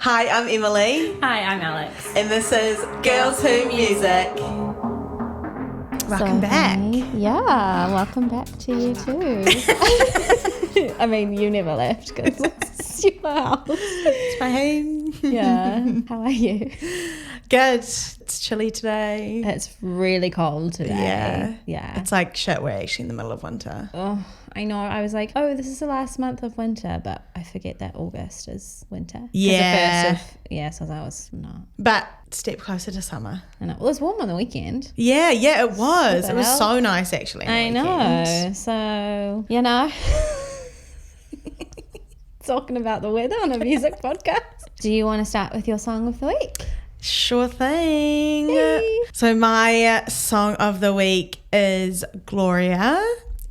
Hi, I'm Emily. Hi, I'm Alex. And this is Girls Who Music. Welcome back. Yeah, welcome back to you too. I mean, you never left because it's your house. It's my home. Yeah. How are you? Good. It's chilly today. It's really cold today. Yeah. It's like shit, we're actually in the middle of winter. Oh, I know. I was like, oh, this is the last month of winter, but I forget that August is winter. Yeah. So I was like, oh, it's not. But step closer to summer. I know. Well, it was warm on the weekend. Yeah, it was. What It the was hell? so nice actually. On the I weekend. know. So, you know, talking about the weather on a music podcast. Do you want to start with your song of the week? Sure thing. Yay. So my song of the week is Gloria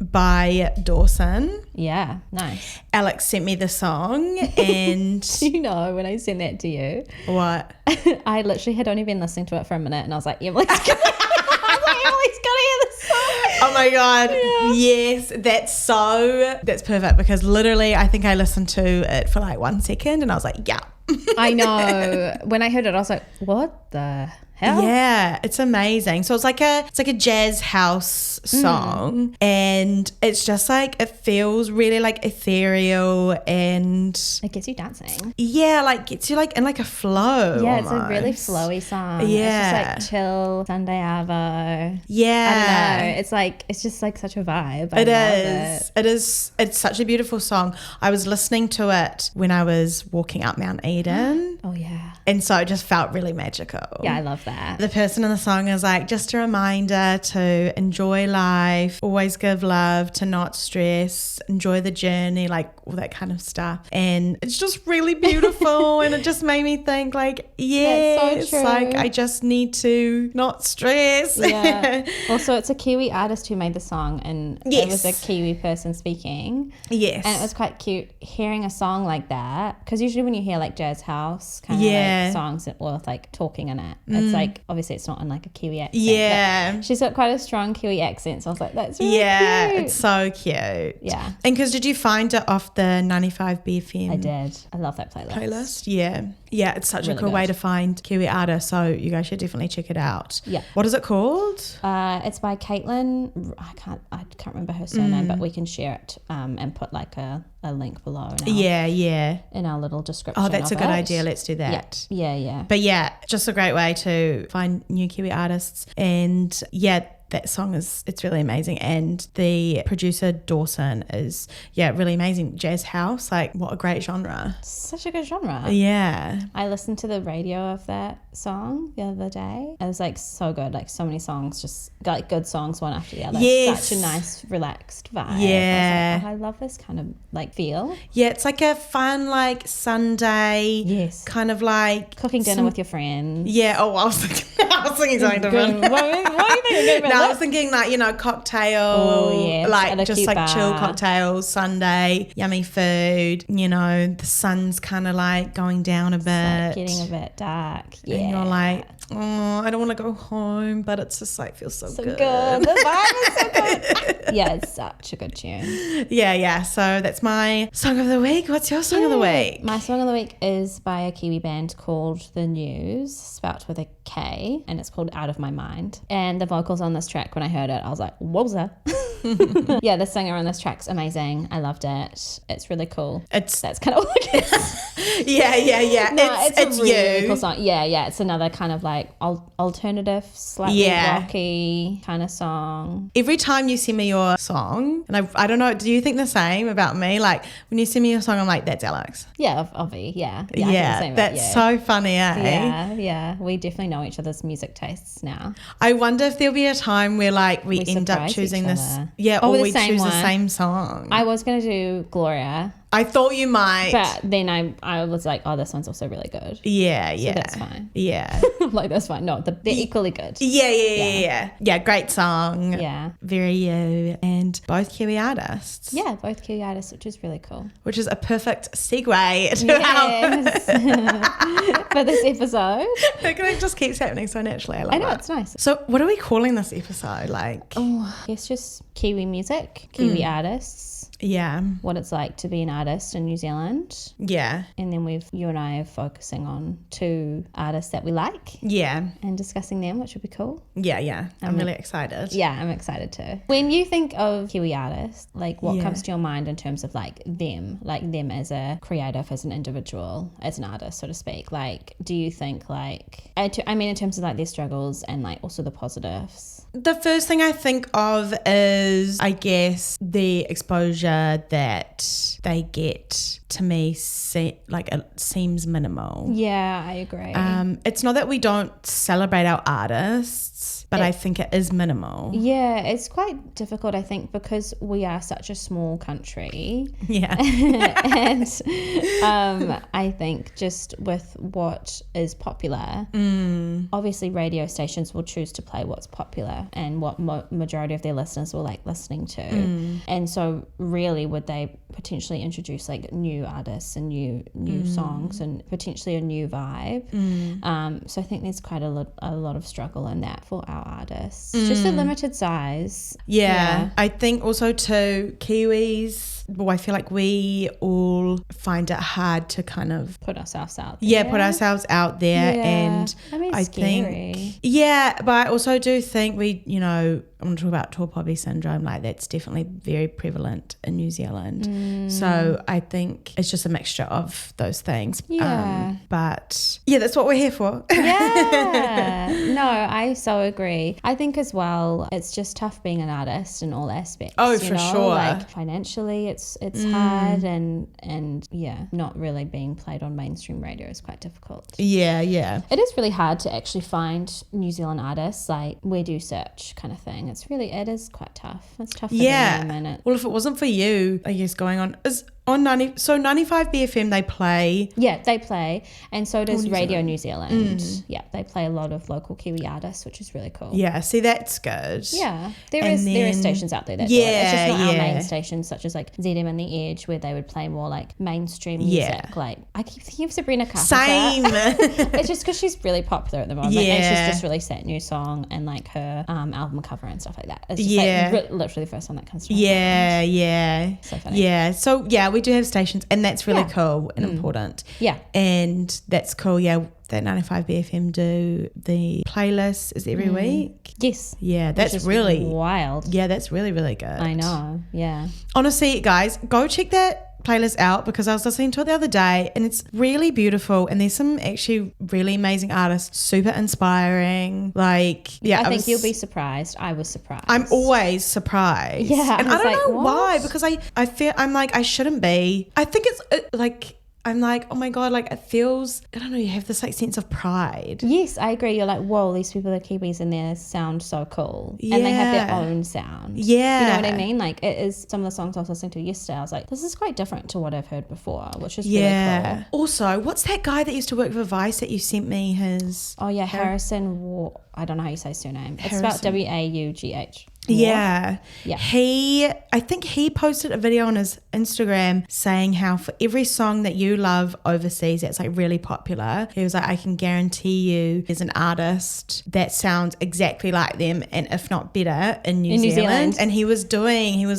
by Dawson. Yeah, nice. Alex sent me the song and Do you know when I sent that to you, what? I literally had only been listening to it for a minute and I was like, Emily's gonna hear this song. Oh my God. Yeah. Yes, that's perfect because literally I think I listened to it for like 1 second and I was like, yeah. I know. When I heard it, I was like, what the hell? Yeah, it's amazing. So it's like a jazz house song and it's just like it feels really like ethereal and It gets you dancing. yeah, like gets you like in like a flow. Yeah, it's a really almost. flowy song. Yeah. It's just like chill, Sunday Arvo. Yeah. I don't know. It's just like such a vibe. I It love is. It is. It's such a beautiful song. I was listening to it when I was walking up Mount Eden. Oh, yeah. And so it just felt really magical. Yeah, I love that. The person in the song is like, just a reminder to enjoy life, always give love, to not stress, enjoy the journey, like all that kind of stuff. And it's just really beautiful. And it just made me think like, yeah, That's so true. like I just need to not stress. Yeah. Also, it's a Kiwi artist who made the song, and it was a Yes. Kiwi person speaking. Yes. And it was quite cute hearing a song like that, because usually when you hear like jazz house kind of Yeah. like songs with like talking in it, it's like obviously it's not in like a Kiwi accent. Yeah. but she's got quite a strong Kiwi accent, so I was like, that's really Yeah, cute. it's so cute. Yeah. And because did you find it off the 95 BFM I did. I love that playlist? Yeah. Yeah, it's such Really a cool way good. to find Kiwi artists, so you guys should definitely check it out. Yeah. What is it called? It's by Caitlin. I can't remember her surname, but we can share it and put like a link below in our little description. Oh, that's a of good it. idea. Let's do that. Yeah. But yeah, just a great way to find new Kiwi artists. And yeah, that song it's really amazing. And the producer Dawson is, really amazing. Jazz house, like what a great genre. Such a good genre. Yeah. I listened to the radio of that song the other day. It was like so good. Like so many songs, just like good songs one after the other. Yes. Such a nice, relaxed vibe. Yeah. I was like, I love this kind of like feel. Yeah, it's like a fun like Sunday Yes. kind of like Cooking dinner with your friends. Yeah, I was thinking something different. What are you thinking about? No, I was thinking like, cocktail, Oh, yes, at like a just cute like chill bar. cocktails, Sunday, yummy food, the sun's kind of like going down a bit. Like getting a bit dark. Yeah. And you're like, oh, I don't want to go home, but it's just like feels so good. The vibe is so good. Yeah, it's such a good tune. Yeah. So that's my song of the week. What's your song of the week? My song of the week is by a Kiwi band called The News, spelt with a K, and it's called Out of My Mind. And the vocals on this track, when I heard it, I was like, wowza. Yeah, the singer on this track's amazing. I loved it. It's really cool. That's kind of all I can say. Yeah. No, it's a really you. cool song. Yeah. It's another kind of like alternative, slightly rocky kind of song. Every time you send me your song, and I don't know, do you think the same about me? Like when you send me your song, I'm like, that's Alex. Yeah, Ovi. Yeah. I think the same about that's you. so funny, eh? Yeah. We definitely know each other's music tastes now. I wonder if there'll be a time where like we end up surprise choosing each this. other. Yeah, Oh, or the we same choose the one. same song. I was going to do Gloria, I thought you might. but then I was like, oh, this one's also really good. Yeah. So that's fine. Yeah. I'm like, that's fine. No, they're equally good. Yeah. Yeah, great song. Yeah. Very you. And both Kiwi artists. Yeah, both Kiwi artists, which is really cool. Which is a perfect segue to Yes. For this episode. It just keeps happening so naturally. I love I know, it. it's nice. So what are we calling this episode? Like, Oh, it's just Kiwi music, Kiwi artists. Yeah. what it's like to be an artist in New Zealand. Yeah. And then you and I are focusing on 2 artists that we like Yeah. and discussing them, which would be cool. Yeah. I'm really excited. Yeah, I'm excited too. When you think of Kiwi artists, like what Yeah. comes to your mind in terms of like them as a creative, as an individual, as an artist, so to speak? Like, do you think like, I mean, in terms of like their struggles and like also the positives? The first thing I think of is, I guess, the exposure that they get, to me, it seems minimal. Yeah, I agree. It's not that we don't celebrate our artists, but I think it is minimal. Yeah, it's quite difficult, I think, because we are such a small country. Yeah. And I think just with what is popular, obviously radio stations will choose to play what's popular and what majority of their listeners will like listening to. And so really would they potentially introduce like new artists and new songs and potentially a new vibe. So I think there's quite a lot of struggle in that for our artists. Just a limited size. Yeah. I think also too, Kiwis, well, I feel like we all find it hard to kind of put ourselves out there. Yeah, put ourselves out there. Yeah. And I mean, I scary. think, yeah, but I also do think we, you know, I want to talk about tall poppy syndrome, like that's definitely very prevalent in New Zealand. So I think it's just a mixture of those things. Yeah. But yeah, that's what we're here for. Yeah. No, I so agree. I think as well, it's just tough being an artist in all aspects. Oh, for sure. Like financially, it's hard, and yeah, not really being played on mainstream radio is quite difficult. Yeah. It is really hard to actually find New Zealand artists. Like, where do you search, kind of thing. It is quite tough. It's tough for them, and well, if it wasn't for you, I guess going on is on 95 BFM they play. Yeah, they play, and so does Radio New Zealand. Yeah, they play a lot of local Kiwi artists, which is really cool. Yeah, see, that's good. Yeah, there is stations out there that do it. It's just not our main stations, such as like ZM and The Edge, where they would play more like mainstream music. Like, I keep thinking of Sabrina Carpenter. Same. It's just because she's really popular at the moment, and she's just released that new song and like her album cover and stuff like that. It's just like literally the first one that comes to my mind. Yeah. So funny. Yeah, so yeah, we do have stations, and that's really cool and important. Yeah. And that's cool, that 95 BFM do the playlist is every week. Yes. Yeah, that's really wild. Yeah, that's really, really good. I know. Yeah. Honestly, guys, go check that playlist out, because I was listening to it the other day and it's really beautiful, and there's some actually really amazing artists, super inspiring. Like, yeah, I think you'll be surprised. I was surprised. I'm always surprised. Yeah. And I don't know what? why, because I feel, I'm like, I shouldn't be. I think it's like, I'm like, oh my God, like it feels, I don't know, you have this like sense of pride. Yes, I agree. You're like, whoa, these people are Kiwis and they sound so cool. And they have their own sound. Yeah. You know what I mean? Like, it is some of the songs I was listening to yesterday, I was like, this is quite different to what I've heard before, which is really cool. Also, what's that guy that used to work for Vice that you sent me his? Oh yeah, Harrison I don't know how you say his surname. It's spelled Waugh. Yeah. Yeah. I think he posted a video on his Instagram saying how for every song that you love overseas that's like really popular, he was like, I can guarantee you there's an artist that sounds exactly like them, and if not better, in New Zealand. And he was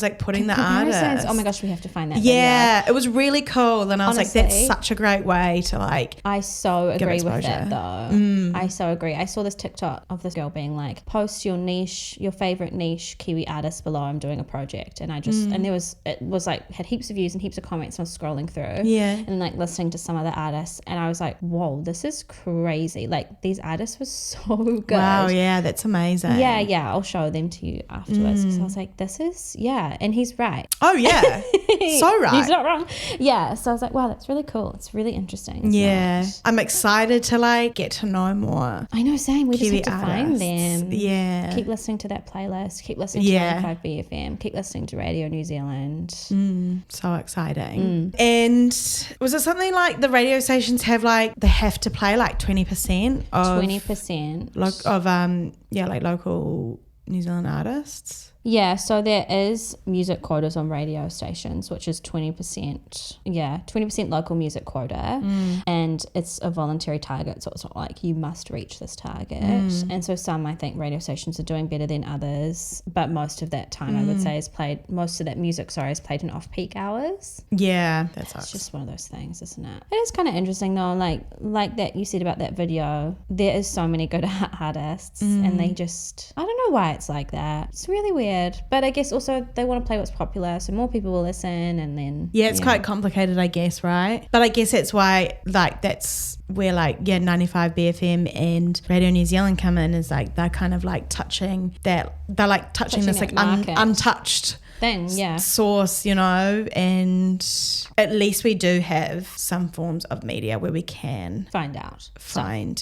like putting the artist. Oh my gosh, we have to find that Yeah, video. It was really cool. And I was Honestly, like, that's such a great way to like I so agree with that though. I so agree. I saw this TikTok of this girl being like, post your favorite niche Kiwi artist below, I'm doing a project, and I just and it was like had heaps of views and heaps of comments, and I was scrolling through and like listening to some of the artists, and I was like, whoa, this is crazy. Like, these artists were so good. Wow, yeah, that's amazing. Yeah, I'll show them to you afterwards, because I was like, this is and he's right. Oh yeah. So right. He's not wrong. Yeah, so I was like, wow, that's really cool. It's really interesting. Yeah, I'm excited to like get to know more. I know, same. We Kiwi just have to find them. Yeah. Keep listening to that playlist. Keep listening to 95 BFM. Keep listening to Radio New Zealand. So exciting. And was it something like the radio stations have like, they have to play like 20% of 20% like local New Zealand artists? Yeah, so there is music quotas on radio stations, which is 20%. Yeah, 20% local music quota. And it's a voluntary target, so it's not like you must reach this target. And so some, I think, radio stations are doing better than others, but most of that time, I would say, most of that music, is played in off-peak hours. Yeah, that's It's just one of those things, isn't it? It is kind of interesting, though, like that you said about that video. There is so many good artists, and they just, I don't know why it's like that. It's really weird. But I guess also they want to play what's popular, so more people will listen, and then it's quite complicated, I guess, right? But I guess that's why, like, that's where 95 BFM and Radio New Zealand come in, is like they're kind of like touching that, they're like touching this like untouched thing, source, you know, and at least we do have some forms of media where we can find out.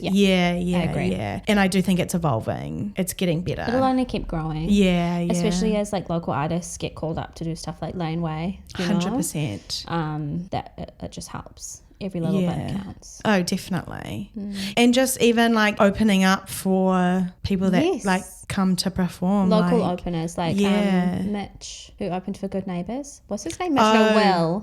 Yeah, I agree. And I do think it's evolving. It's getting better. It'll only keep growing. Yeah. Especially as like local artists get called up to do stuff like Laneway. 100%. That it just helps. Every little bit counts. Oh, definitely. And just even like opening up for people that like come to perform. Local openers like Mitch, who opened for Good Neighbours. What's his name?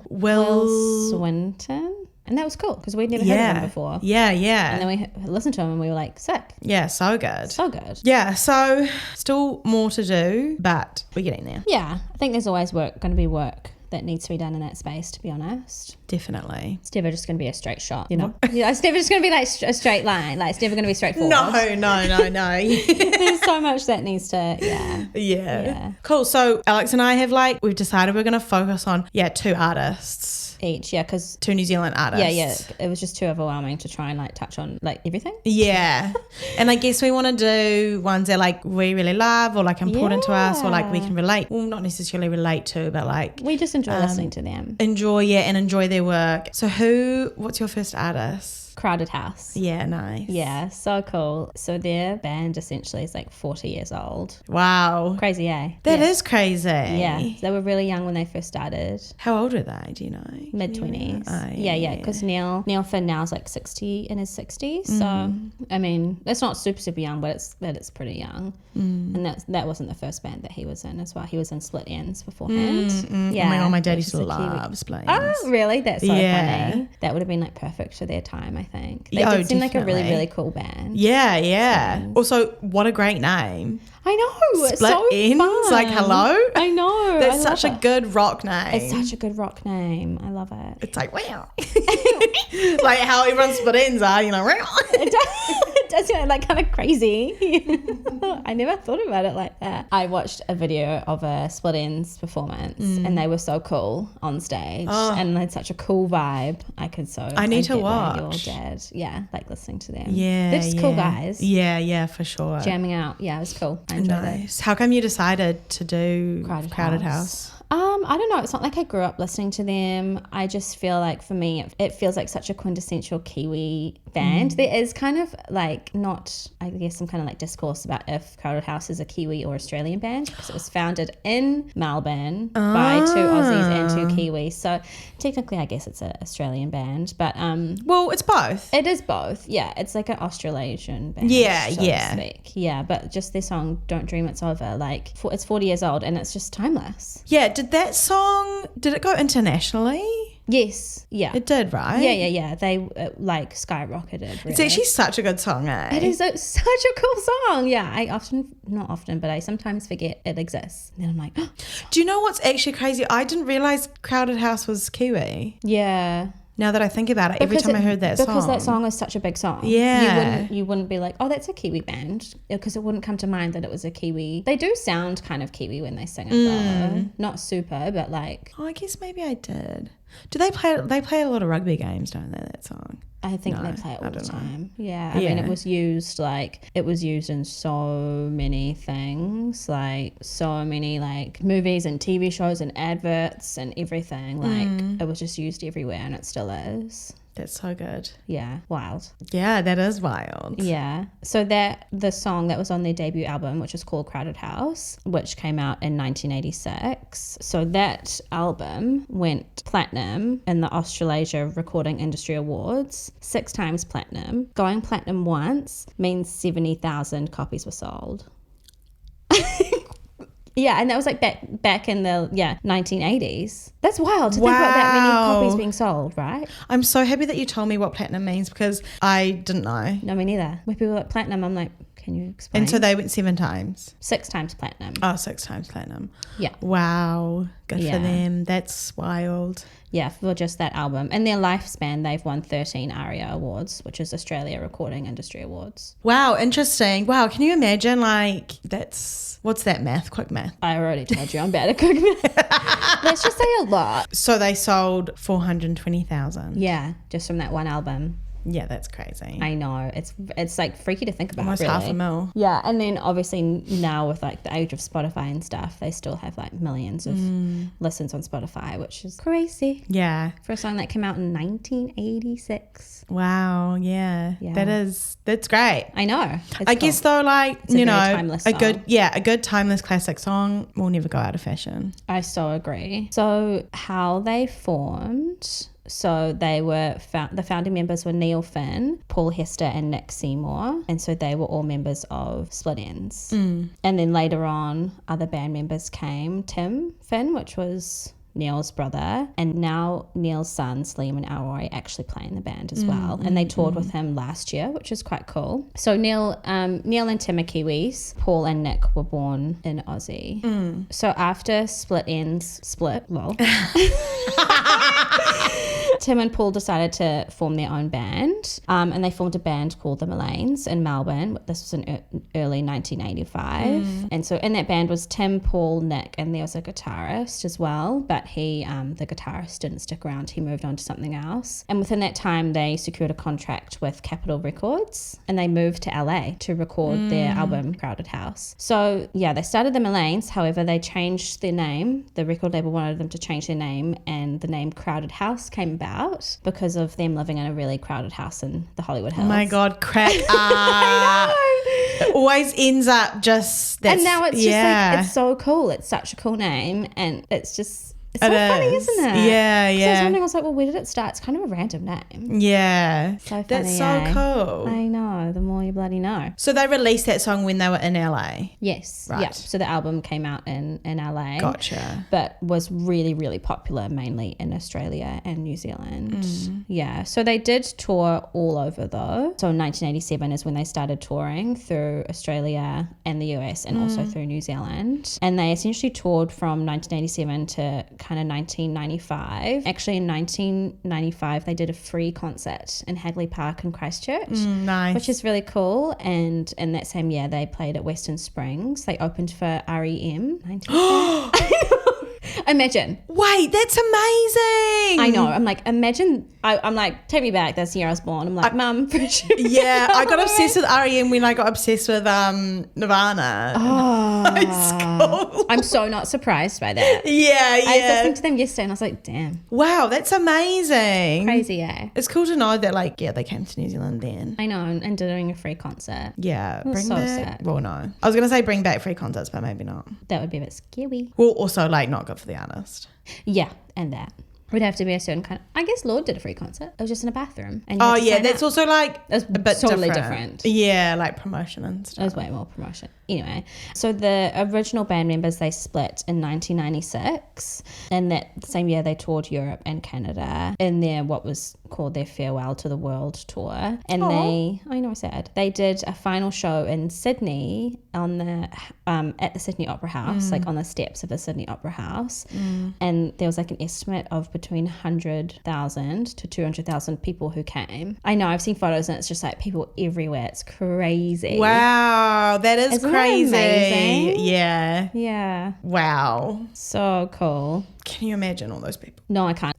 Will Swinton. And that was cool because we'd never heard of him before. Yeah. And then we listened to him and we were like, sick. Yeah, so good. So good. Yeah, so still more to do, but we're getting there. Yeah, I think there's always going to be work that needs to be done in that space, to be honest. Definitely. It's never just going to be a straight shot, you know? It's never just going to be like a straight line. Like, it's never going to be straightforward. No. There's so much that needs to, Yeah. Cool. So Alex and I have we've decided we're going to focus on, 2 artists. Each, because 2 New Zealand artists. Yeah. It was just too overwhelming to try and touch on everything. Yeah. And I guess we want to do ones that we really love or important to us or we can relate. Well, not necessarily relate to, but we just enjoy listening to them. And enjoy their work. So what's your first artist? Crowded House. Yeah, nice. Yeah, so cool. So their band essentially is 40 years old. Wow. Crazy, eh? That is crazy. Yeah. They were really young when they first started. How old were they? Do you know? Mid-20s. Yeah. Because Neil Finn now's 60, in his 60s. So, I mean, it's not super, super young, but it's pretty young. And that wasn't the first band that he was in as well. He was in Split Ends beforehand. Yeah. My dad used to love Split Ends. Oh, really? That's so funny. That would have been perfect for their time, I think. They did seem like a really, really cool band. Yeah. Also, what a great name. I know. It's Split so Ends. fun. Hello. I know. That's such a good rock name. It's such a good rock name. I love it. It's wow. How everyone's split ends are, wow. It does kind of crazy. I never thought about it like that. I watched a video of a Split Ends performance and they were so cool on stage and they had such a cool vibe. I need to watch. Your dad, listening to them. Yeah, they're just cool guys. Yeah, for sure. Jamming out. Yeah, it was cool. I enjoyed it. How come you decided to do Crowded House? I don't know. It's not like I grew up listening to them. I just feel like for me, it feels like such a quintessential Kiwi band. There is kind of not, I guess, some kind of discourse about if Crowded House is a Kiwi or Australian band because it was founded in Melbourne by 2 Aussies and 2 Kiwis. So technically, I guess it's an Australian band, but well, it's both. It is both. Yeah, it's like an Australasian band. To speak. Yeah, but just their song "Don't Dream It's Over," it's 40 years old and it's just timeless. Yeah. Did that song? Did it go internationally? Yes. Yeah. It did, right? Yeah. They skyrocketed. Really. It's actually such a good song, eh? It is such a cool song. Yeah. Not often, but I sometimes forget it exists. And then I'm like, do you know what's actually crazy? I didn't realize Crowded House was Kiwi. Yeah. Now that I think about it, every time I heard that song. Because that song is such a big song. Yeah. You wouldn't be like, oh, that's a Kiwi band. Because it wouldn't come to mind that it was a Kiwi. They do sound kind of Kiwi when they sing it though. Not super, but Oh, I guess maybe I did. Do they play a lot of rugby games, don't they, that song? I think they play it all the time. Yeah. I mean, it was used in so many things, so many movies and TV shows and adverts and everything. It was just used everywhere and it still is. That's so good. Yeah, wild. Yeah, that is wild. Yeah. So the song that was on their debut album, which is called Crowded House, which came out in 1986. So that album went platinum in the Australasia Recording Industry Awards, 6 times platinum. Going platinum once means 70,000 copies were sold. Yeah, and that was like back in the 1980s. That's wild to think about that many copies being sold, right? I'm so happy that you told me what platinum means because I didn't know. No, me neither. When people are like platinum, I'm like, can you explain? And so they went 7 times. 6 times platinum. Oh, 6 times platinum. Yeah. Wow. Good for them. That's wild. Yeah, for just that album. In their lifespan, they've won 13 ARIA Awards, which is Australia Recording Industry Awards. Wow, interesting. Wow, can you imagine what's that math? Quick math. I already told you I'm bad at quick math. Let's just say a lot. So they sold 420,000. Yeah, just from that one album. Yeah, that's crazy. I know. It's like freaky to think about. Almost really. half a mil. Yeah, and then obviously now with like the age of Spotify and stuff, they still have like millions of listens on Spotify, which is crazy. Yeah. For a song that came out in 1986. Wow, yeah. That's great. I know. I guess though, like, it's a timeless song. a good timeless classic song will never go out of fashion. I so agree. So how they formed... So they were the founding members were Neil Finn, Paul Hester and Nick Seymour, and so they were all members of Split Enz. And then later on other band members came. Tim Finn, which was Neil's brother, and now Neil's sons Liam and Alroy actually play in the band as well, and they toured with him last year, which is quite cool. So Neil and Tim are Kiwis. Paul and Nick were born in Aussie. So after Split Enz split, well Tim and Paul decided to form their own band, and they formed a band called the Malanes in Melbourne. This was in early 1985. And so in that band was Tim, Paul, Nick, and there was a guitarist as well, but the guitarist didn't stick around. He moved on to something else. And within that time, they secured a contract with Capitol Records, and they moved to LA to record their album Crowded House. So yeah, they started the Malanes. However, they changed their name. The record label wanted them to change their name, and the name Crowded House came about because of them living in a really crowded house in the Hollywood Hills. Oh my God, crack up. I know. It always ends up just... and now it's just like, it's so cool. It's such a cool name, and it's just... It's so funny, isn't it? Yeah, yeah. So I was wondering, I was like, well, where did it start? It's kind of a random name. Yeah. So funny, that's so cool. I know. The more you bloody know. So they released that song when they were in LA? Yes. Right. Yeah. So the album came out in LA. Gotcha. But was really, really popular mainly in Australia and New Zealand. Yeah. So they did tour all over though. So in 1987 is when they started touring through Australia and the US and also through New Zealand. And they essentially toured from 1987 to kind of 1995. Actually in 1995 they did a free concert in Hagley Park in Christchurch. Nice. Which is really cool. And in that same year they played at Western Springs. They opened for REM. Imagine. Wait, that's amazing. I know. I'm like, imagine. I'm like, take me back. That's the year I was born. I'm like, Mum. Yeah, I got obsessed with REM when I got obsessed with Nirvana. Oh, high school. I'm so not surprised by that. Yeah. I was listening to them yesterday and I was like, damn. Wow, that's amazing. Crazy, eh? It's cool to know that, like, yeah, they came to New Zealand then. I know, and doing a free concert. Yeah, That's bring so back. sick. Well, no, I was gonna say bring back free concerts, but maybe not. That would be a bit scary. Well, also like not good for the artist. Yeah, and that. Would have to be a certain kind of... I guess Lord did a free concert. It was just in a bathroom. And Oh, yeah, that's also like That's a bit totally different. Yeah, like promotion and It stuff. was way more promotion. Anyway, so the original band members, they split in 1996. And that same year, they toured Europe and Canada in their, what was called their Farewell to the World tour. And I know, sad. They did a final show in Sydney on the at the Sydney Opera House, like on the steps of the Sydney Opera House. And there was like an estimate of between 100,000 to 200,000 people who came. I know, I've seen photos and it's just like people everywhere. It's crazy. Wow, that is Isn't that crazy. amazing? Yeah. Yeah. Wow. So cool. Can you imagine all those people? No, I can't.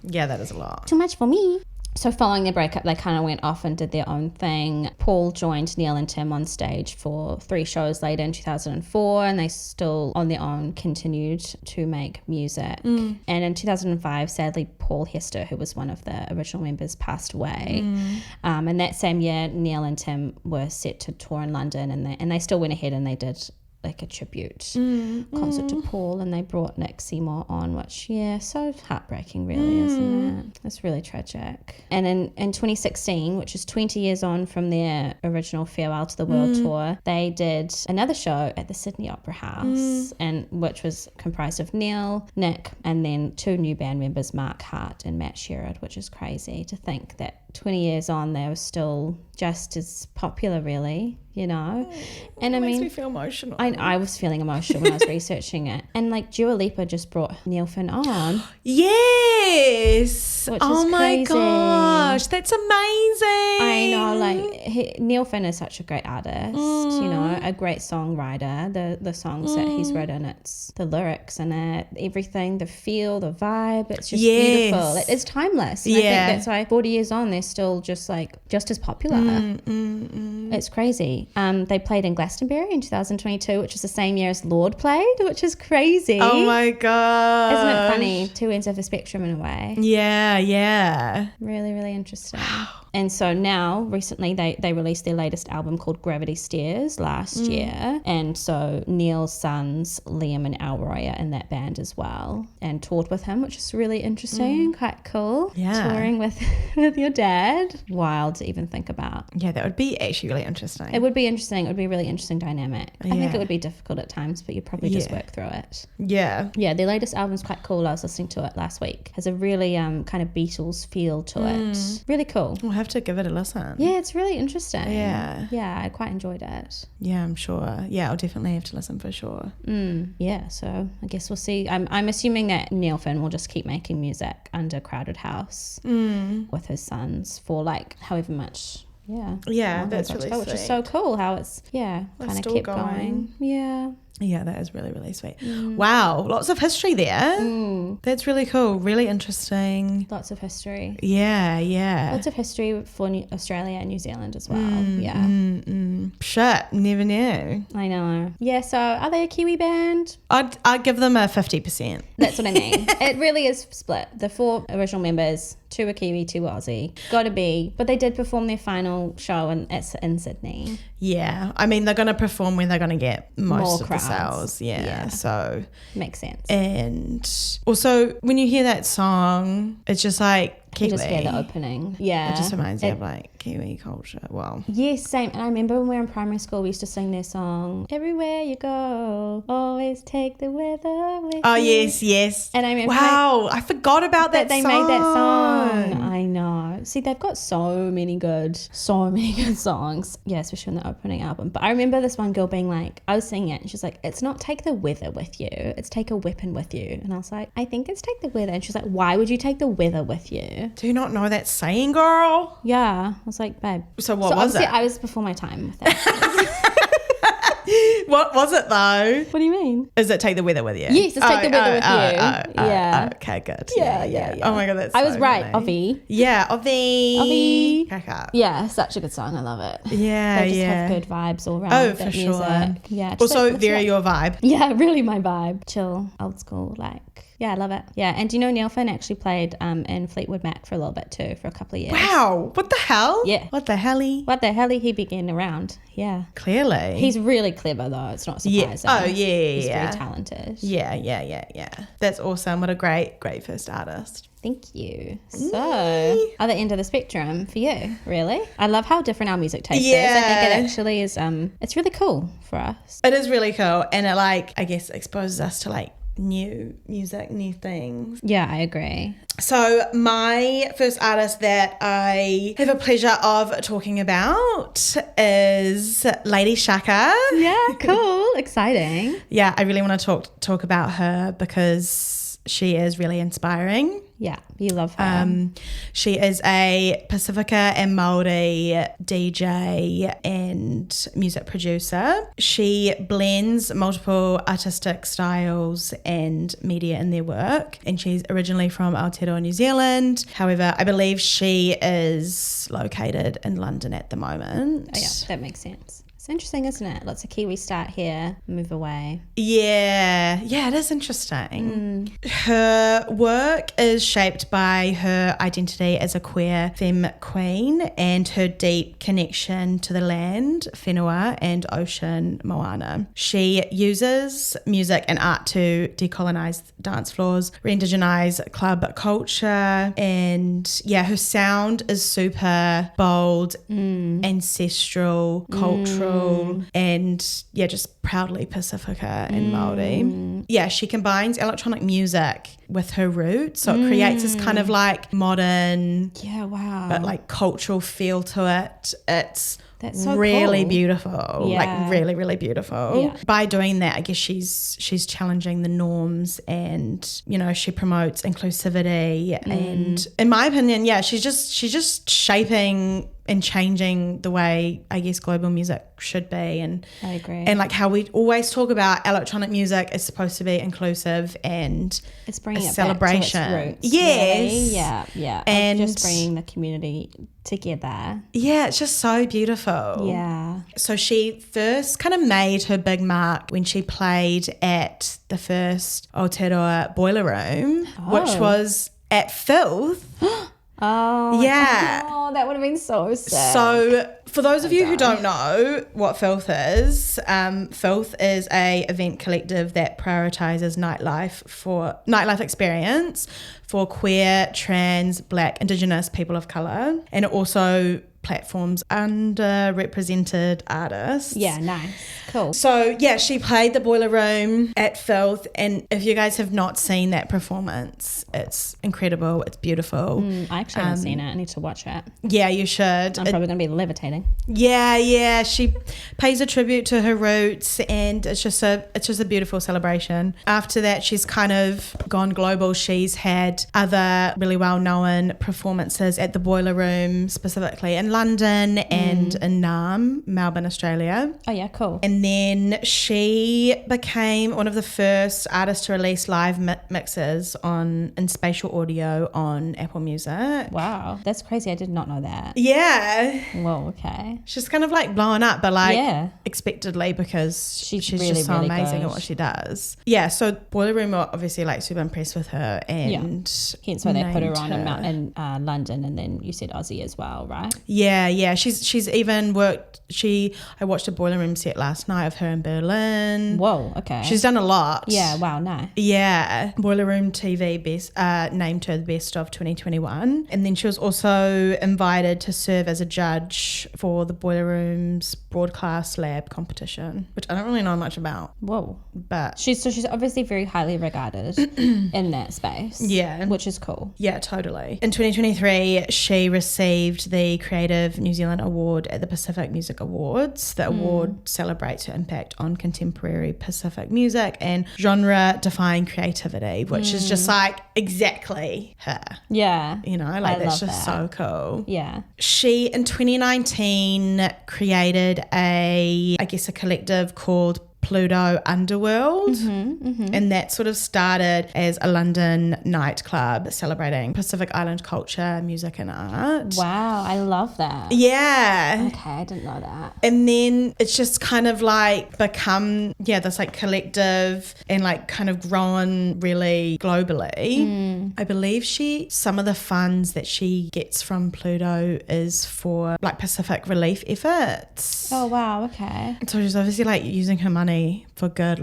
Yeah, that is a lot. Too much for me. So following their breakup, they kind of went off and did their own thing. Paul joined Neil and Tim on stage for 3 shows later in 2004, and they still, on their own, continued to make music. And in 2005, sadly, Paul Hester, who was one of the original members, passed away. And that same year, Neil and Tim were set to tour in London, and they still went ahead and they did like a tribute concert to Paul, and they brought Nick Seymour on, which so heartbreaking really, isn't it? It's really tragic. And in 2016, which is 20 years on from their original Farewell to the World tour, they did another show at the Sydney Opera House, and which was comprised of Neil, Nick, and then 2 new band members, Mark Hart and Matt Sherrod, which is crazy to think that 20 years on they were still just as popular, really, you know. And it I makes mean, me feel emotional. I was feeling emotional when I was researching it. And like Dua Lipa just brought Neil Finn on. Yes. Which oh is my crazy. gosh, that's amazing. I know, like Neil Finn is such a great artist, you know, a great songwriter. The songs that he's written, it's the lyrics and everything, the feel, the vibe, it's just beautiful. It's timeless. And I think that's why 40 years on they're still just as popular. It's crazy. They played in Glastonbury in 2022, which is the same year as Lorde played, which is crazy. Oh my god. Isn't it funny? 2 ends of the spectrum in a way. Yeah. Really, really interesting. And so now, recently, they released their latest album called Gravity Stairs last year. And so Neil's sons, Liam and Aotearoa, are in that band as well, and toured with him, which is really interesting, quite cool. Yeah. Touring with your dad. Wild to even think about. Yeah, that would be actually really interesting. It would be interesting. It would be a really interesting dynamic. I think it would be difficult at times, but you'd probably just work through it. Yeah. Yeah, their latest album's quite cool. I was listening to it last week. Has a really kind of Beatles feel to it. Really cool. We'll have to give it a listen. Yeah, it's really interesting. Yeah. Yeah, I quite enjoyed it. Yeah, I'm sure. Yeah, I'll definitely have to listen for sure. Yeah, so I guess we'll see. I'm assuming that Neil Finn will just keep making music under Crowded House with his sons for like however much. Yeah, that's really sweet. Which is so cool how it's kind of kept going. Yeah, that is really, really sweet. Wow, lots of history there. That's really cool, really interesting. Lots of history. Yeah. Lots of history for Australia and New Zealand as well. Shit, never knew. I know. Yeah, so are they a Kiwi band? I'd give them a 50%. That's what I mean. It really is split. The 4 original members, 2 are Kiwi, 2 are Aussie. Gotta be. But they did perform their final show in Sydney. Yeah, I mean, they're going to perform when they're going to get most of crowds. the sales. Yeah, so. Makes sense. And also, when you hear that song, it's just like Kiwi. You just hear the opening. Yeah. It just reminds me of like Kiwi culture. Well. Yes, same. And I remember when we were in primary school, we used to sing their song, Everywhere You Go, Always Take the Weather With You. Oh, yes. And I remember I forgot about that they song. made that song. I know. See, they've got so many good songs. Yeah, especially on the opening album. But I remember this one girl being like, I was singing it and she's like, it's not take the weather with you, it's take a weapon with you. And I was like, I think it's take the weather. And she's like, why would you take the weather with you? Do you not know that saying, girl? Yeah. I was like, babe. So what was it? I was before my time with it. What was it though? What do you mean? Is it take the weather with you? Yes, it's take the weather with you. Yeah. Okay, good. Yeah. Oh my god, that's I was so right, funny. Ovi. Yeah, Ovi. Crack up. Yeah, such a good song. I love it. Yeah, they just have good vibes all around. Oh, that for sure. music. Yeah. Also, very your vibe. Yeah, really my vibe. Chill, old school, like. Yeah, I love it. Yeah, and do you know Neil Finn actually played in Fleetwood Mac for a little bit too, for a couple of years. Wow, what the hell? Yeah. What the helly? What the hell? He began around. Yeah. Clearly. He's really clever though. It's not surprising. Yeah. Oh, yeah. He's very talented. Yeah. That's awesome. What a great first artist. Thank you. So, other end of the spectrum for you, really. I love how different our music taste is. I think it actually is, it's really cool for us. It is really cool. And it I guess exposes us to new music, new things. Yeah, I agree. So my first artist that I have a pleasure of talking about is Lady Shaka. Yeah, cool. Exciting. Yeah, I really want to talk about her because she is really inspiring. Yeah, you love her. She is a Pacifica and Māori DJ and music producer. She blends multiple artistic styles and media in their work, and she's originally from Aotearoa, New Zealand. However, I believe she is located in London at the moment. Oh, yeah, that makes sense. It's interesting, isn't it? Lots of Kiwi start here, move away. Yeah, it is interesting. Her work is shaped by her identity as a queer femme queen and her deep connection to the land, whenua, and ocean, moana. She uses music and art to decolonize dance floors, re-indigenize club culture, and her sound is super bold, ancestral, cultural, and just proudly Pacifica and Māori. Yeah, she combines electronic music with her roots, so it creates this kind of like modern, but like cultural feel to it. That's so really cool. Beautiful, like really, really beautiful. Yeah. By doing that, I guess she's challenging the norms, and she promotes inclusivity. And in my opinion, she's just shaping and changing the way I guess global music should be. And I agree. And like how we always talk about electronic music is supposed to be inclusive and it's bringing a it celebration. Back to its roots, yes. Really. Yeah. And just bringing the community together. Yeah, it's just so beautiful. Yeah. So she first kind of made her big mark when she played at the first Aotearoa Boiler Room, which was at Filth. Oh, yeah. Oh, that would have been so sick. So for those of you who don't know what Filth is a event collective that prioritizes nightlife experience for queer, trans, Black, Indigenous people of colour, and it also platforms underrepresented artists. Yeah, nice. Cool. So she played the Boiler Room at Filth, and if you guys have not seen that performance, it's incredible. It's beautiful. I actually haven't seen it. I need to watch it. Yeah, you should. I'm probably going to be levitating. Yeah. She pays a tribute to her roots, and it's just a beautiful celebration. After that, she's kind of gone global. She's had other really well-known performances at the Boiler Room, specifically in London and in Melbourne, Australia. Oh yeah, cool. And then she became one of the first artists to release live mixes in spatial audio on Apple Music. Wow, that's crazy. I did not know that. Yeah. Whoa, okay. She's kind of like blowing up, but expectedly, because she's really, just so really amazing at what she does. Yeah, so Boiler Room were obviously like super impressed with her, and hence why they put her on in London, and then you said Aussie as well, right? Yeah. She's even worked. I watched a Boiler Room set last night of her in Berlin. Whoa, okay. She's done a lot. Yeah, wow, nice. Yeah. Boiler Room TV named her the best of 2021. And then she was also invited to serve as a judge for the Boiler Room's Broadcast Lab competition, which I don't really know much about. Whoa. But she's obviously very highly regarded in that space. Yeah. Which is cool. Yeah, totally. In 2023, she received the Creative New Zealand Award at the Pacific Music Awards. The award celebrates her impact on contemporary Pacific music and genre-defying creativity, which is just like exactly her. Yeah. That's just so cool. Yeah. She, in 2019, created a collective called Pluto Underworld, and that sort of started as a London nightclub celebrating Pacific Island culture, music and art. Wow, I love that. Yeah. Okay, I didn't know that. And then it's just kind of like become this like collective and like kind of grown really globally. I believe some of the funds that she gets from Pluto is for like Pacific relief efforts. Oh wow, okay. So she's obviously like using her money for good.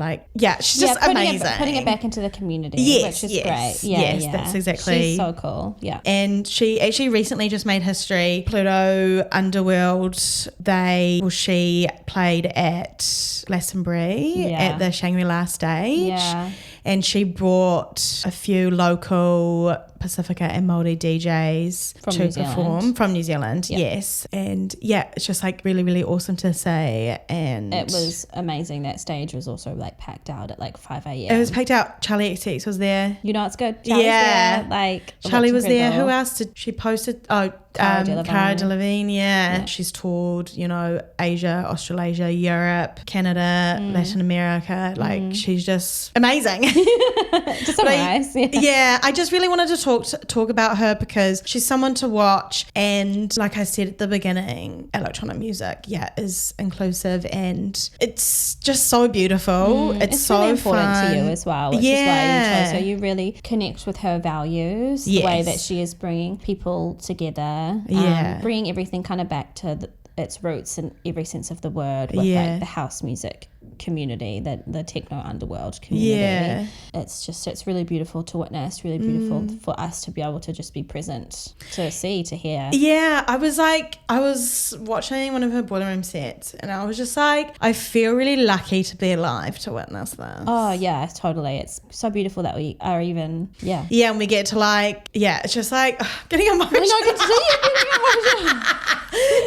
She's just amazing. Putting it back into the community, which is great. Yes, that's exactly. She's so cool. Yeah. And she actually recently just made history. Pluto Underworld, she played at Glastonbury at the Shangri-La stage. Yeah. And she brought a few local Pacifica and Māori DJs to perform from New Zealand. Yep. Yes. And it's just like really, really awesome to say. And it was amazing. That stage was also like packed out at like 5 a.m. It was packed out. Charlie XX was there. It's good. Charlie's there. Charlie was there. Who else did she posted? Oh, Cara Cara Delevingne. Delevingne, yeah. She's toured, you know, Asia, Australasia, Europe, Canada, Latin America. Like, she's just amazing. To summarize, Yeah, I just really wanted to talk about her because she's someone to watch. And like I said at the beginning, electronic music, is inclusive and it's just so beautiful. It's so really important fun to you as well, which is why you chose her. You really connect with her values, the way that she is bringing people together, bringing everything kind of back to its roots in every sense of the word, with like the house music community, the techno underworld community. It's really beautiful to witness, really beautiful for us to be able to just be present, to see, to hear. I was watching one of her Boiler Room sets and I was just like, I feel really lucky to be alive to witness this. Oh yeah, totally. It's so beautiful that we are even and we get to like it's just like getting emotional. I can see you.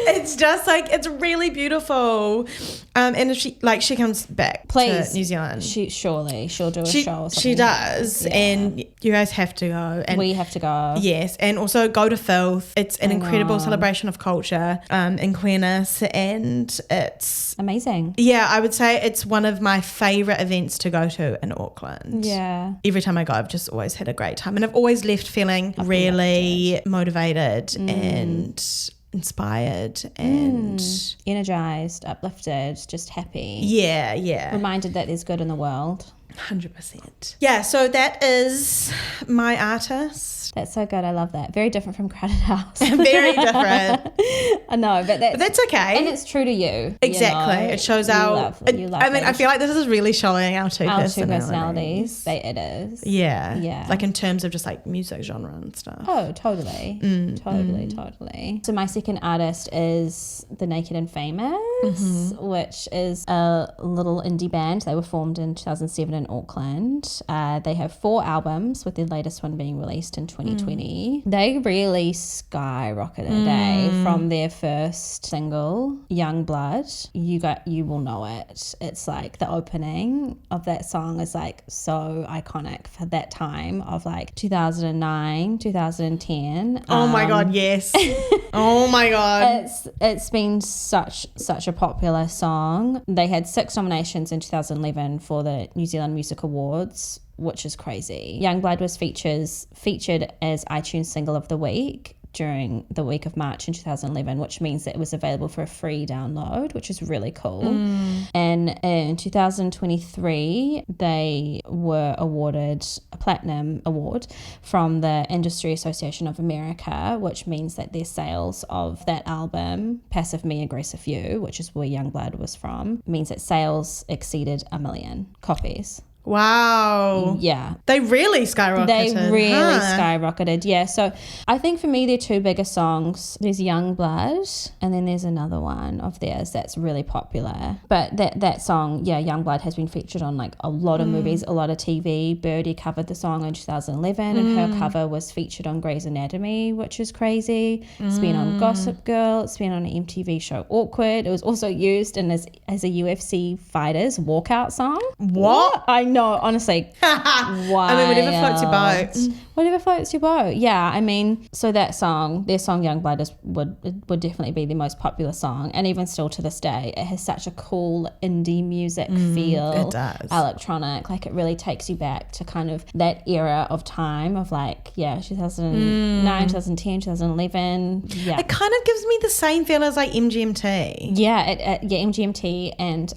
It's just like, it's really beautiful. And if she comes back to New Zealand, she'll do a show or something. She does, and you guys have to go. And we have to go. Yes, and also go to Filth. It's an incredible celebration of culture and queerness, and it's amazing. Yeah, I would say it's one of my favourite events to go to in Auckland. Yeah. Every time I go, I've just always had a great time, and I've always left feeling really motivated and inspired and energized, uplifted, just happy. Yeah. Reminded that there's good in the world. 100%. Yeah, so that is my artist. That's so good. I love that. Very different from Crowded House. Very different. I know, but that's okay. And it's true to you. Exactly. You know? It shows I feel like this is really showing our two personalities. It is. Yeah. Like in terms of just like music genre and stuff. Oh, totally. Totally. So my second artist is The Naked and Famous, which is a little indie band. They were formed in 2007 in Auckland. They have 4 albums, with their latest one being released in 2020. They really skyrocketed from their first single, Young Blood. You will know it. It's like the opening of that song is like so iconic for that time of like 2009, 2010. Oh my God, yes. Oh my God. It's been such a popular song. They had 6 nominations in 2011 for the New Zealand Music Awards, which is crazy. Youngblood was featured as iTunes Single of the Week during the week of March in 2011, which means that it was available for a free download, which is really cool. And in 2023, they were awarded a Platinum Award from the Industry Association of America, which means that their sales of that album, Passive Me, Aggressive You, which is where Youngblood was from, means that sales exceeded 1 million copies. Wow. Yeah. They really skyrocketed. Skyrocketed. Yeah. So I think for me, their 2 biggest songs, there's Young Blood and then there's another one of theirs that's really popular. But that song, Young Blood, has been featured on like a lot of movies, a lot of TV. Birdie covered the song in 2011 and her cover was featured on Grey's Anatomy, which is crazy. It's been on Gossip Girl. It's been on an MTV show Awkward. It was also used as a UFC fighter's walkout song. What? I know, honestly. Why? I mean, whatever floats your boat. Whatever floats your boat. Yeah, I mean, so their song Young Blood would definitely be the most popular song, and even still to this day, it has such a cool indie music feel. It does. Electronic, like it really takes you back to kind of that era of time of like 2009, 2010, 2011. Yeah, it kind of gives me the same feel as like MGMT. Yeah, MGMT and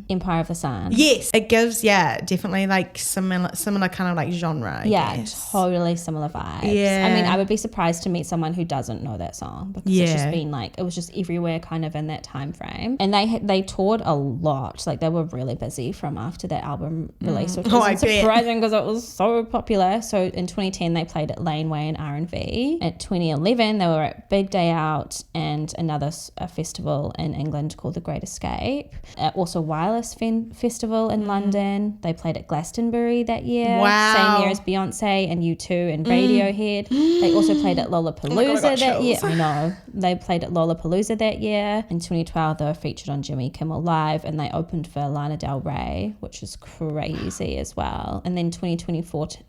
Empire of the Sun. Yes, it gives definitely like similar kind of like genre. I guess. Totally similar vibes. Yeah. I mean, I would be surprised to meet someone who doesn't know that song because it's just been like, it was just everywhere kind of in that time frame. And they toured a lot. Like they were really busy from after that album release, which was surprising because it was so popular. So in 2010 they played at Laneway and R&V. At 2011 they were at Big Day Out and another festival in England called The Great Escape. Also Wireless Festival in London. They played at Glastonbury that year. Wow. Same year as Beyonce and U2 and Radiohead. They also played at Lollapalooza that year. I know. They played at Lollapalooza that year. In 2012, they were featured on Jimmy Kimmel Live, and they opened for Lana Del Rey, which is crazy as well. And then 2014,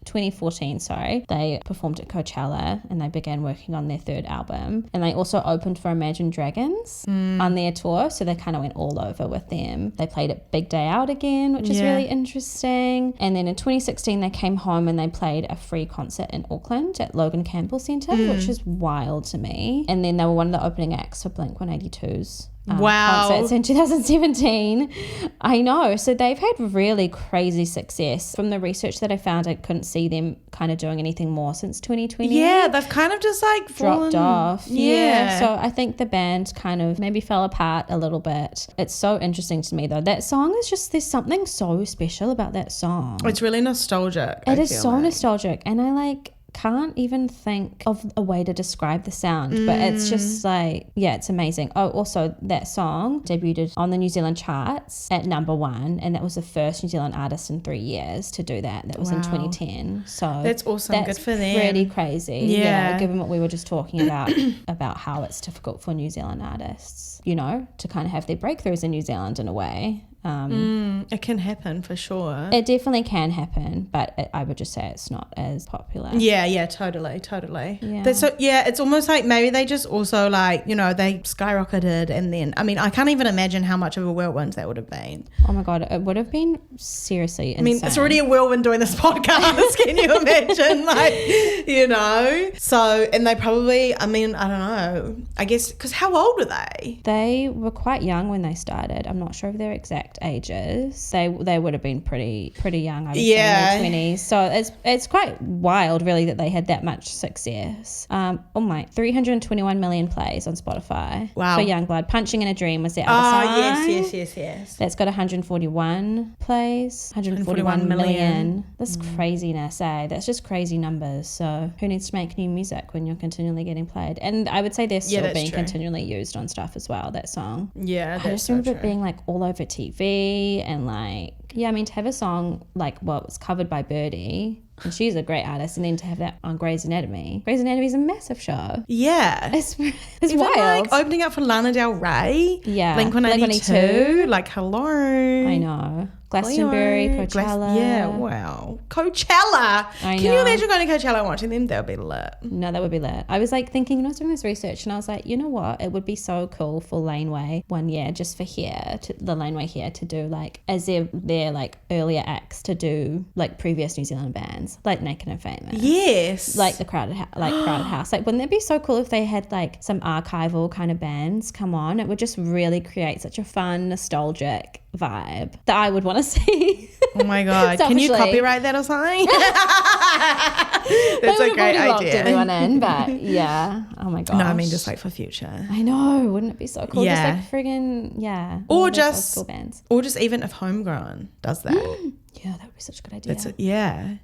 they performed at Coachella, and they began working on their third album. And they also opened for Imagine Dragons on their tour, so they kind of went all over with them. They played at Big Day Out again, which is really interesting. And then in 2016, they came home and they played a free concert in Auckland at Logan Campbell Centre, which is wild to me. And then they were one of the opening acts for Blink-182's concerts in 2017. I know. So they've had really crazy success. From the research that I found, I couldn't see them kind of doing anything more since 2020. Yeah, they've kind of just like dropped off. Yeah. So I think the band kind of maybe fell apart a little bit. It's so interesting to me though. That song is just, there's something so special about that song. It's really nostalgic. It is so nostalgic. And I can't even think of a way to describe the sound, but it's just like, yeah, it's amazing. Oh, also that song debuted on the New Zealand charts at #1, and that was the first New Zealand artist in 3 years to do that. That was in 2010. So that's awesome. Good for them. Pretty crazy. Yeah, given what we were just talking about how it's difficult for New Zealand artists, you know, to kind of have their breakthroughs in New Zealand in a way. It can happen for sure. It definitely can happen, but I would just say it's not as popular. Yeah, totally. Yeah. It's almost like maybe they just also like, you know, they skyrocketed, and then, I mean, I can't even imagine how much of a whirlwind that would have been. Oh my God, it would have been seriously insane. I mean, it's already a whirlwind doing this podcast. Can you imagine? Like, you know? So, and they probably, I mean, I don't know. I guess, because how old were they? They were quite young when they started. I'm not sure of their exact ages. They would have been pretty young, I would say, in their 20s. So it's quite wild really that they had that much success. 321 million plays on Spotify. Wow. For Youngblood. Punching in a Dream was their other song. Yes. That's got 141 plays. 141 million. That's craziness, eh? That's just crazy numbers. So who needs to make new music when you're continually getting played? And I would say they're still being continually used on stuff as well, that song. Yeah, I just remember it being like all over TV, and like, yeah, I mean, to have a song like what was covered by Birdie, and she's a great artist, and then to have that on Grey's Anatomy. Grey's Anatomy is a massive show. Yeah. It's even wild. Like opening up for Lana Del Rey. Yeah. Blink-182. Like, hello. I know. Glastonbury, Coachella. Yeah, wow. Coachella. Can you imagine going to Coachella and watching them? That would be lit. No, that would be lit. I was like thinking, I was doing this research, and I was like, you know what? It would be so cool for Laneway one year, just for the Laneway here to do like, as their like earlier acts, to do like previous New Zealand bands, like Naked and Famous. Yes. Like the Crowded House. Like, wouldn't it be so cool if they had like some archival kind of bands come on? It would just really create such a fun, nostalgic vibe that I would want to see. Oh my God. Can you copyright that or something? That's a great idea. Locked everyone in, but yeah. Oh my gosh. No, I mean just like for future. I know. Wouldn't it be so cool? Yeah. Just like friggin', yeah. Or just cool bands. Or just even if Homegrown does that. Yeah, that would be such a good idea.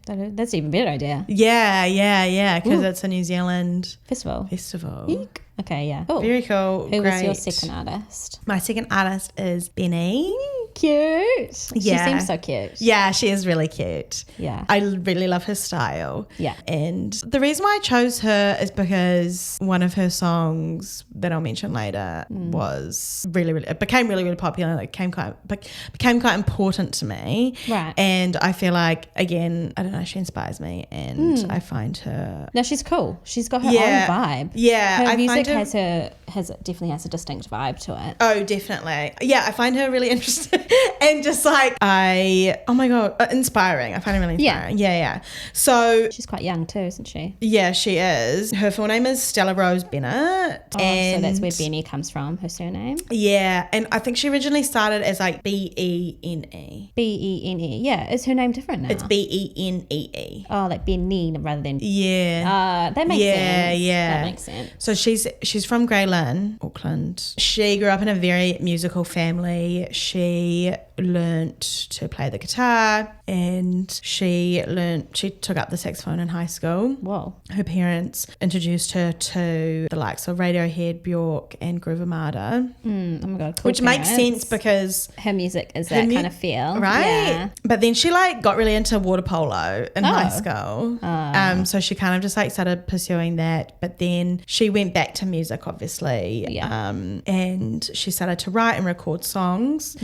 That's an even better idea. Yeah. Because it's a New Zealand festival. Eek. Okay, yeah. Cool. Very cool. Who was your second artist? My second artist is Benee. Cute. Yeah. She seems so cute. Yeah, she is really cute. Yeah. I really love her style. Yeah. And the reason why I chose her is because one of her songs that I'll mention later was it became really popular. It became quite important to me. Right. And I feel like, again, I don't know, she inspires me, and I find her... No, she's cool. She's got her own vibe. Yeah. Her music definitely has a distinct vibe to it. Oh, definitely. Yeah, I find her really interesting and just like oh my God, inspiring. I find her really inspiring. Yeah. So she's quite young too, isn't she? Yeah, she is. Her full name is Stella Rose Bennett. Oh, so that's where Benee comes from, her surname. Yeah, and I think she originally started as like Benee. Benee. Yeah, is her name different now? It's Benee. Oh, like Benee rather than... Yeah. That makes sense. Yeah. That makes sense. So she's from Grey Lynn, Auckland. She grew up in a very musical family. She she learnt to play the guitar, and she took up the saxophone in high school. Whoa. Her parents introduced her to the likes of Radiohead, Bjork, and Groove Armada. Oh my God, cool. Which makes sense because her music is that kind of feel. Right. Yeah. But then she like got really into water polo in high school. So she kind of just like started pursuing that. But then she went back to music, obviously. Yeah. And she started to write and record songs.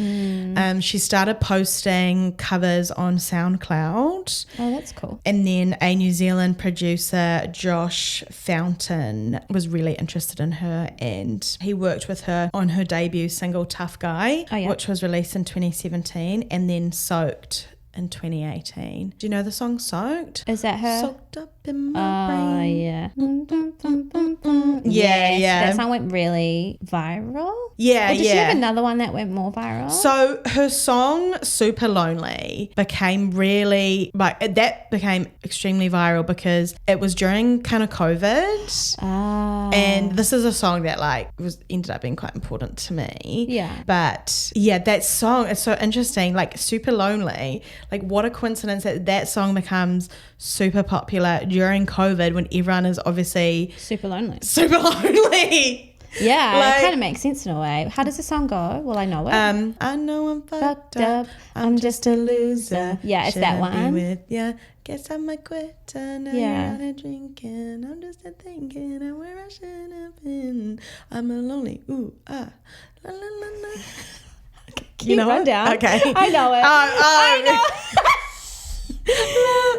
She started posting covers on SoundCloud. Oh, that's cool. And then a New Zealand producer, Josh Fountain, was really interested in her, and he worked with her on her debut single Tough Guy, which was released in 2017, and then Soaked in 2018. Do you know the song Soaked? Is that her? Soaked up in my brain. Yeah. That song went really viral. Yeah, or did she have another one that went more viral? So her song Super Lonely became extremely viral because it was during kind of COVID. And this is a song that like ended up being quite important to me. Yeah. But yeah, that song is so interesting. Like Super Lonely, like what a coincidence that song becomes super popular during COVID when everyone is obviously super lonely. Yeah, like, it kind of makes sense in a way. How does the song go? Well, I know it. I know I'm fucked up. I'm just a loser. Yeah, it's that one. Guess I might quit. Now you're out here drinking. I'm just a thinking I'm where I should have been. I'm a lonely. Ooh, ah. La, la, la, la. You know run down. Okay. I know it. I know.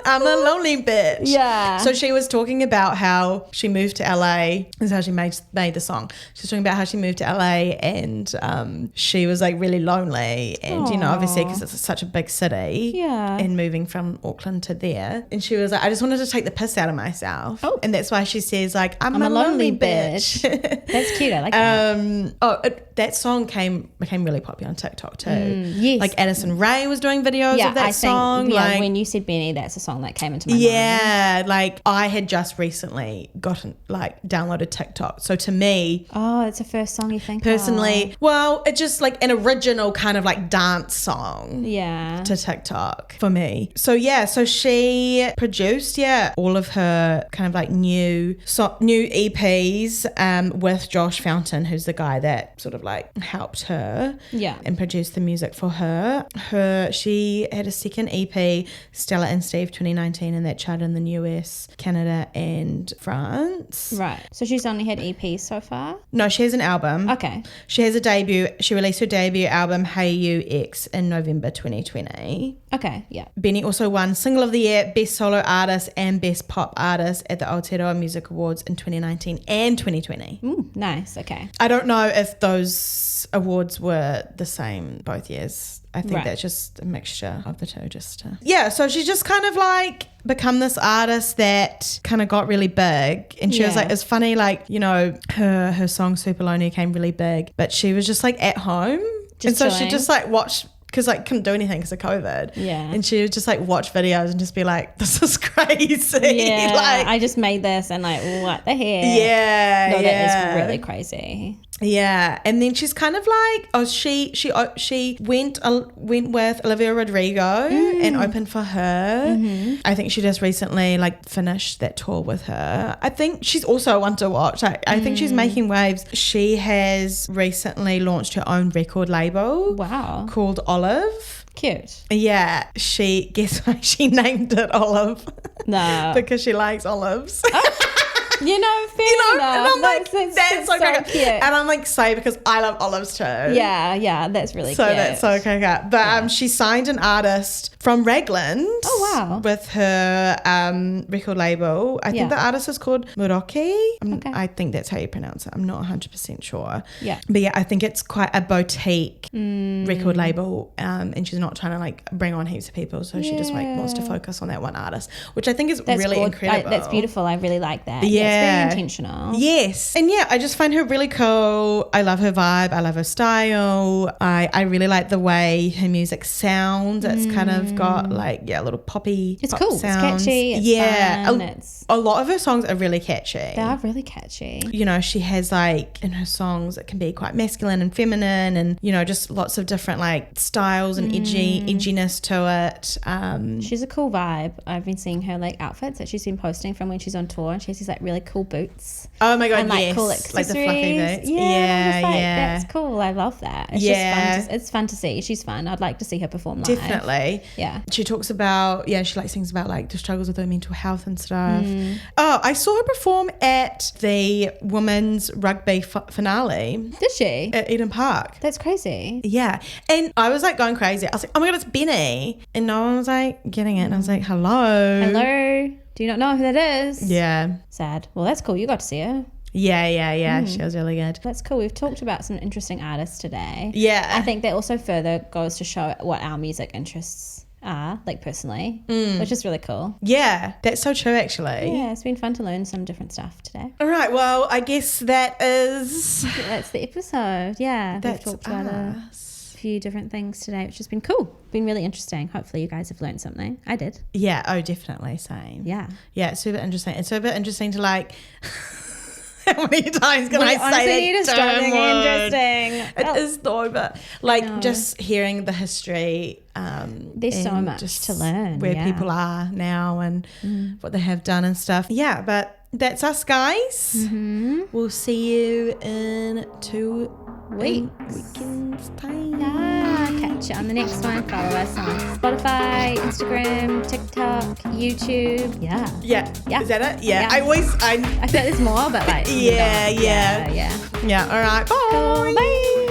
I'm a lonely bitch. Yeah. So she was talking about how she moved to LA. This is how she made the song. She was talking about how she moved to LA and she was like really lonely. And, you know, obviously because it's such a big city. Yeah. And moving from Auckland to there. And she was like, I just wanted to take the piss out of myself. Oh. And that's why she says like, I'm a lonely bitch. That's cute. I like that. That song became really popular on TikTok too. Yes. Like Addison Rae was doing videos of that song. Like when you said Benee, that's a song that came into my mind. Yeah, like I had just recently downloaded TikTok. So to me, it's the first song you think personally, well, it's just like an original kind of like dance song. Yeah. To TikTok for me. So so she produced all of her kind of like new EPs with Josh Fountain, who's the guy that sort of like helped her and produced the music for her. She had a second EP, Stella and Steve 2019, and that charted in the US, Canada and France. Right. So she's only had EPs so far? No, she has an album. Okay. She released her debut album Hey You X in November 2020. Okay, yeah. Benee also won Single of the Year, Best Solo Artist and Best Pop Artist at the Aotearoa Music Awards in 2019 and 2020. Ooh, nice. Okay. I don't know if those awards were the same both years. I think that's just a mixture of the two. So she's just kind of like become this artist that kind of got really big, and she was like, it's funny, like, you know, her song Super Lonely came really big, but she was just like at home, and so she just like watched, because like couldn't do anything because of COVID. Yeah. And she would just like watch videos and just be like, this is crazy. Yeah. Like, I just made this and like, what the heck? Yeah. No, that is really crazy. Yeah, and then she's kind of like, she went with Olivia Rodrigo and opened for her. Mm-hmm. I think she just recently like finished that tour with her. I think she's also one to watch. I think she's making waves. She has recently launched her own record label. Wow. Called Olive. Cute. Yeah, guess why she named it Olive? No. Because she likes olives. You know, fair enough. And I'm like, that's so cute. And I'm like, because I love olives too. Yeah, that's really cute. So that's so cute. But she signed an artist from Ragland. Oh, wow. With her record label. I think the artist is called Muroki. Okay. I think that's how you pronounce it. I'm not 100% sure. Yeah. But I think it's quite a boutique record label, and she's not trying to like bring on heaps of people. So she just like wants to focus on that one artist, which I think is really incredible. That's beautiful. I really like that. Yeah. It's very intentional. Yes. And I just find her really cool. I love her vibe. I love her style. I really like the way her music sounds. It's kind of of got like, little poppy It's pop cool. sounds. It's catchy. It's fun. A lot of her songs are really catchy. They are really catchy. You know, she has like in her songs it can be quite masculine and feminine and, you know, just lots of different like styles and edginess to it. She's a cool vibe. I've been seeing her like outfits that she's been posting from when she's on tour, and she has these like really cool boots. Oh my god, and like yes. cool Like accessories. the fluffy boots. Yeah, that's cool. I love that. It's just fun. It's fun to see. She's fun. I'd like to see her perform live. Definitely. Yeah. She talks about, she like sings about like the struggles with her mental health and stuff. Oh, I saw her perform at the women's rugby finale. Did she? At Eden Park. That's crazy. Yeah. And I was like going crazy. I was like, oh my God, it's Benee. And no one was like getting it. And I was like, hello. Hello. Do you not know who that is? Yeah. Sad. Well, that's cool. You got to see her. Yeah. She was really good. That's cool. We've talked about some interesting artists today. Yeah. I think that also further goes to show what our music interests are, like personally, which is really cool. Yeah, that's so true actually. Yeah, it's been fun to learn some different stuff today. All right, well, I guess that's the episode. Yeah, we've talked about a few different things today, which has been cool. Been really interesting. Hopefully you guys have learned something. I did. Yeah, oh, definitely, same. Yeah. Yeah, it's super interesting. It's super interesting to like... How many times can I say that term word? Interesting. It is though, but like just hearing the history. There's so much to learn. Where people are now and what they have done and stuff. Yeah, but that's us, guys. Mm-hmm. We'll see you in 2 weekends time. Yeah, catch you on the next one. Follow us on Spotify, Instagram, TikTok, YouTube. Yeah. Is that it? Yeah. I feel like there's more, but like yeah. All right. Bye. Cool. Bye.